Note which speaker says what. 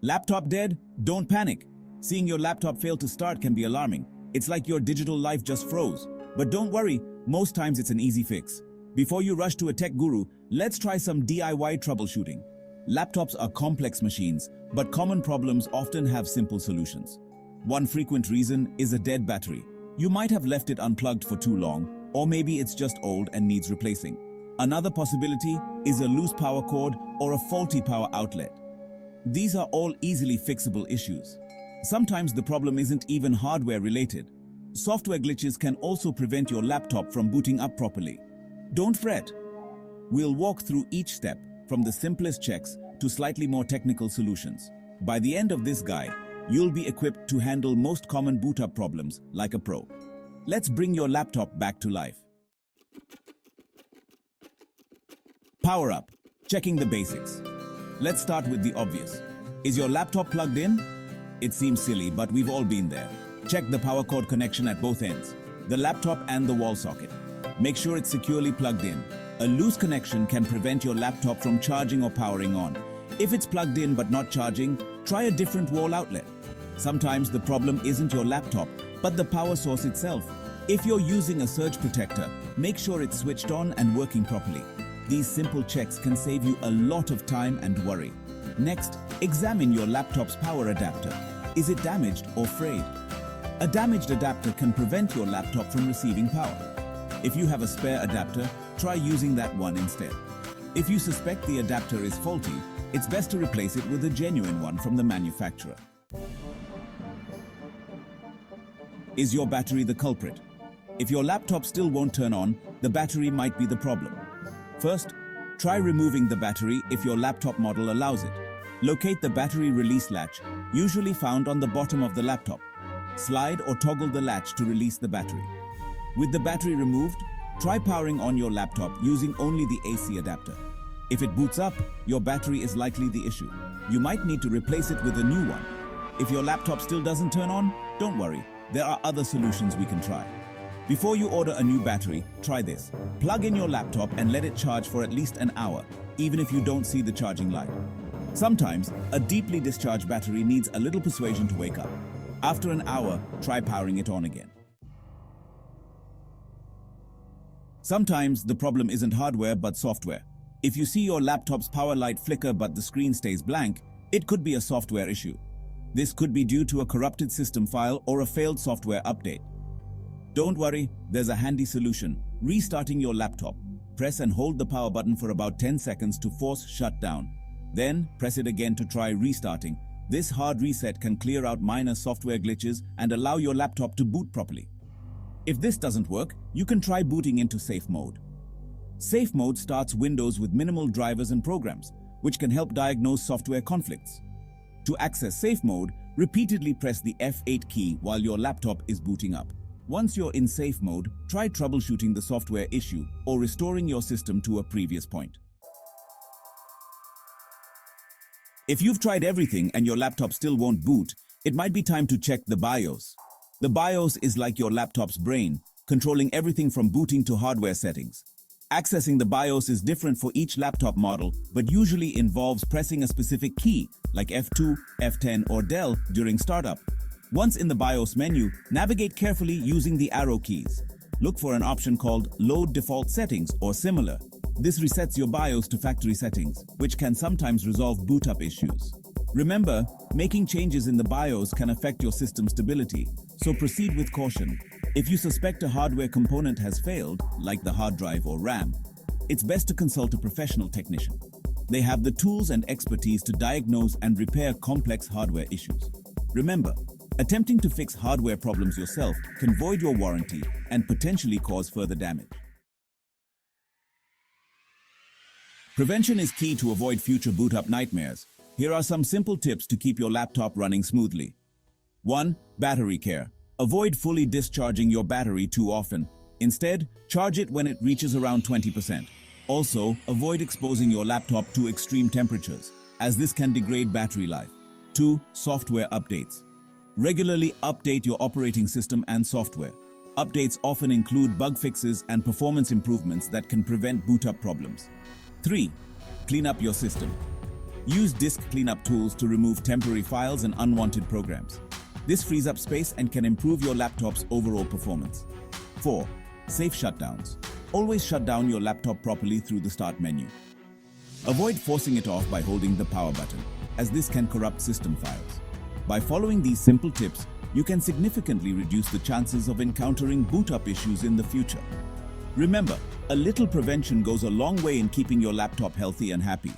Speaker 1: Laptop dead? Don't panic. Seeing your laptop fail to start can be alarming. It's like your digital life just froze. But don't worry, most times it's an easy fix. Before you rush to a tech guru, let's try some DIY troubleshooting. Laptops are complex machines, but common problems often have simple solutions. One frequent reason is a dead battery. You might have left it unplugged for too long, or maybe it's just old and needs replacing. Another possibility is a loose power cord or a faulty power outlet. These are all easily fixable issues. Sometimes the problem isn't even hardware related. Software glitches can also prevent your laptop from booting up properly. Don't fret. We'll walk through each step, from the simplest checks to slightly more technical solutions. By the end of this guide, you'll be equipped to handle most common boot-up problems like a pro. Let's bring your laptop back to life. Power up. Checking the basics. Let's start with the obvious. Is your laptop plugged in? It seems silly, but we've all been there. Check the power cord connection at both ends, the laptop and the wall socket. Make sure it's securely plugged in. A loose connection can prevent your laptop from charging or powering on. If it's plugged in but not charging, try a different wall outlet. Sometimes the problem isn't your laptop, but the power source itself. If you're using a surge protector, make sure it's switched on and working properly. These simple checks can save you a lot of time and worry. Next, examine your laptop's power adapter. Is it damaged or frayed? A damaged adapter can prevent your laptop from receiving power. If you have a spare adapter, try using that one instead. If you suspect the adapter is faulty, it's best to replace it with a genuine one from the manufacturer. Is your battery the culprit? If your laptop still won't turn on, the battery might be the problem. First, try removing the battery if your laptop model allows it. Locate the battery release latch, usually found on the bottom of the laptop. Slide or toggle the latch to release the battery. With the battery removed, try powering on your laptop using only the AC adapter. If it boots up, your battery is likely the issue. You might need to replace it with a new one. If your laptop still doesn't turn on, don't worry. There are other solutions we can try. Before you order a new battery, try this. Plug in your laptop and let it charge for at least an hour, even if you don't see the charging light. Sometimes, a deeply discharged battery needs a little persuasion to wake up. After an hour, try powering it on again. Sometimes the problem isn't hardware but software. If you see your laptop's power light flicker but the screen stays blank, it could be a software issue. This could be due to a corrupted system file or a failed software update. Don't worry, there's a handy solution. Restarting your laptop. Press and hold the power button for about 10 seconds to force shutdown. Then press it again to try restarting. This hard reset can clear out minor software glitches and allow your laptop to boot properly. If this doesn't work, you can try booting into safe mode. Safe mode starts Windows with minimal drivers and programs, which can help diagnose software conflicts. To access safe mode, repeatedly press the F8 key while your laptop is booting up. Once you're in safe mode, try troubleshooting the software issue or restoring your system to a previous point. If you've tried everything and your laptop still won't boot, it might be time to check the BIOS. The BIOS is like your laptop's brain, controlling everything from booting to hardware settings. Accessing the BIOS is different for each laptop model, but usually involves pressing a specific key, like F2, F10, or Del during startup. Once in the BIOS menu, navigate carefully using the arrow keys. Look for an option called Load Default Settings or similar. This resets your BIOS to factory settings, which can sometimes resolve boot-up issues. Remember, making changes in the BIOS can affect your system stability, so proceed with caution. If you suspect a hardware component has failed, like the hard drive or RAM, it's best to consult a professional technician. They have the tools and expertise to diagnose and repair complex hardware issues. Remember, attempting to fix hardware problems yourself can void your warranty and potentially cause further damage. Prevention is key to avoid future boot-up nightmares. Here are some simple tips to keep your laptop running smoothly. 1. Battery care. Avoid fully discharging your battery too often. Instead, charge it when it reaches around 20%. Also, avoid exposing your laptop to extreme temperatures, as this can degrade battery life. 2. Software updates. Regularly update your operating system and software. Updates often include bug fixes and performance improvements that can prevent boot-up problems. 3. Clean up your system. Use disk cleanup tools to remove temporary files and unwanted programs. This frees up space and can improve your laptop's overall performance. 4. Safe shutdowns. Always shut down your laptop properly through the Start menu. Avoid forcing it off by holding the power button, as this can corrupt system files. By following these simple tips, you can significantly reduce the chances of encountering boot-up issues in the future. Remember, a little prevention goes a long way in keeping your laptop healthy and happy.